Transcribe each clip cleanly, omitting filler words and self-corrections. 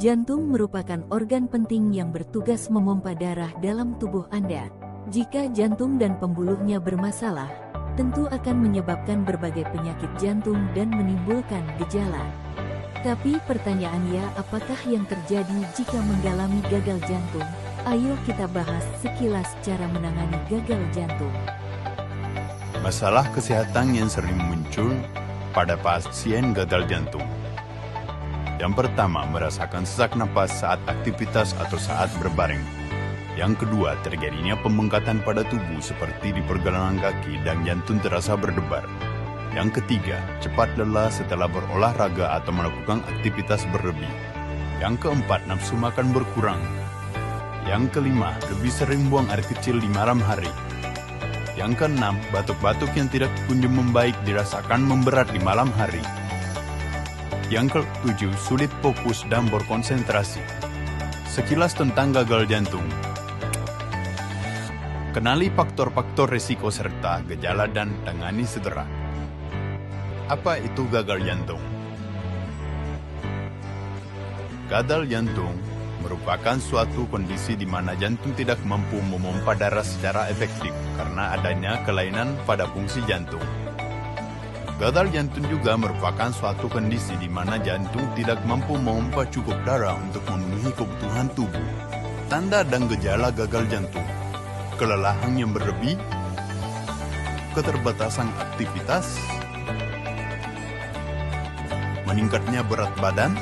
Jantung merupakan organ penting yang bertugas memompa darah dalam tubuh Anda. Jika jantung dan pembuluhnya bermasalah, tentu akan menyebabkan berbagai penyakit jantung dan menimbulkan gejala. Tapi pertanyaannya, apakah yang terjadi jika mengalami gagal jantung? Ayo kita bahas sekilas cara menangani gagal jantung. Masalah kesehatan yang sering muncul pada pasien gagal jantung. Yang pertama, merasakan sesak napas saat aktivitas atau saat berbaring. Yang kedua, terjadinya pembengkatan pada tubuh seperti di pergelangan kaki dan jantung terasa berdebar. Yang ketiga, cepat lelah setelah berolahraga atau melakukan aktivitas berlebih. Yang keempat, nafsu makan berkurang. Yang kelima, lebih sering buang air kecil di malam hari. Yang keenam, batuk-batuk yang tidak kunjung membaik dirasakan memberat di malam hari. Yang ketujuh, sulit fokus dan berkonsentrasi. Sekilas tentang gagal jantung. Kenali faktor-faktor risiko serta gejala dan tangani segera. Apa itu gagal jantung? Gagal jantung merupakan suatu kondisi di mana jantung tidak mampu memompa darah secara efektif karena adanya kelainan pada fungsi jantung. Gagal jantung juga merupakan suatu kondisi di mana jantung tidak mampu memompa cukup darah untuk memenuhi kebutuhan tubuh. Tanda dan gejala gagal jantung: kelelahan yang berlebih, keterbatasan aktivitas, meningkatnya berat badan,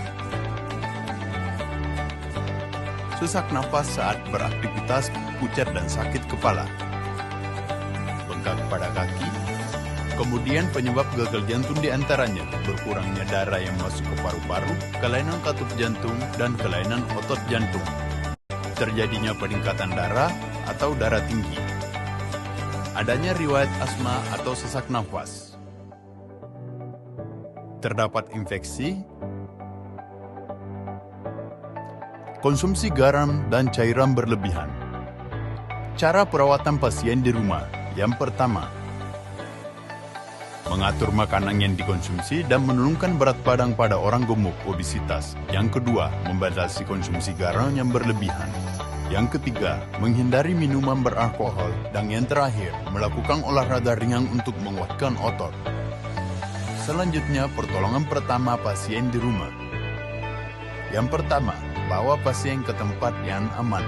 sesak napas saat beraktivitas, pucat dan sakit kepala, bengkak pada kaki. Kemudian penyebab gagal jantung diantaranya berkurangnya darah yang masuk ke paru-paru, kelainan katup jantung, dan kelainan otot jantung. Terjadinya peningkatan darah atau darah tinggi. Adanya riwayat asma atau sesak nafas. Terdapat infeksi. Konsumsi garam dan cairan berlebihan. Cara perawatan pasien di rumah. Yang pertama, mengatur makanan yang dikonsumsi dan menurunkan berat badan pada orang gemuk obesitas. Yang kedua, membatasi konsumsi garam yang berlebihan. Yang ketiga, menghindari minuman beralkohol. Dan yang terakhir, melakukan olahraga ringan untuk menguatkan otot. Selanjutnya, pertolongan pertama pasien di rumah. Yang pertama, bawa pasien ke tempat yang aman.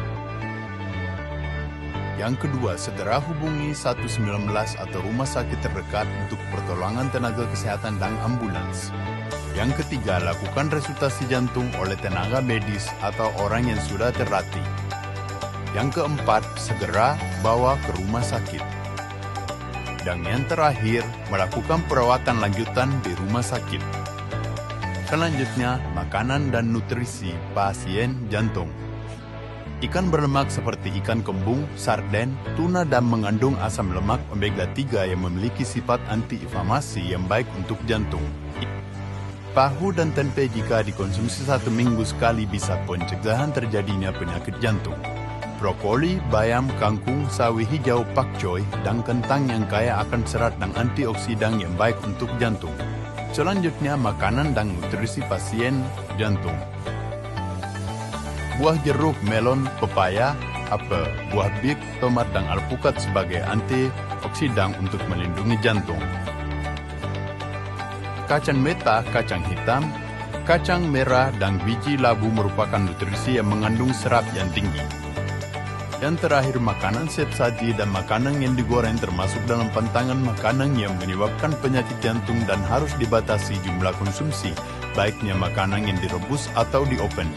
Yang kedua, segera hubungi 119 atau rumah sakit terdekat untuk pertolongan tenaga kesehatan dan ambulans. Yang ketiga, lakukan resusitasi jantung oleh tenaga medis atau orang yang sudah terlatih. Yang keempat, segera bawa ke rumah sakit. Dan yang terakhir, melakukan perawatan lanjutan di rumah sakit. Selanjutnya, makanan dan nutrisi pasien jantung. Ikan berlemak seperti ikan kembung, sarden, tuna dan mengandung asam lemak omega 3 yang memiliki sifat anti-inflamasi yang baik untuk jantung. Tahu dan tempe jika dikonsumsi 1 minggu sekali bisa pencegahan terjadinya penyakit jantung. Brokoli, bayam, kangkung, sawi hijau, pakcoy, dan kentang yang kaya akan serat dan antioksidan yang baik untuk jantung. Selanjutnya, makanan dan nutrisi pasien jantung. Buah jeruk, melon, pepaya, apel, buah bit, tomat, dan alpukat sebagai antioksidan untuk melindungi jantung. Kacang meta, kacang hitam, kacang merah, dan biji labu merupakan nutrisi yang mengandung serat yang tinggi. Yang terakhir, makanan siap saji dan makanan yang digoreng termasuk dalam pantangan makanan yang menyebabkan penyakit jantung dan harus dibatasi jumlah konsumsi, baiknya makanan yang direbus atau di oven.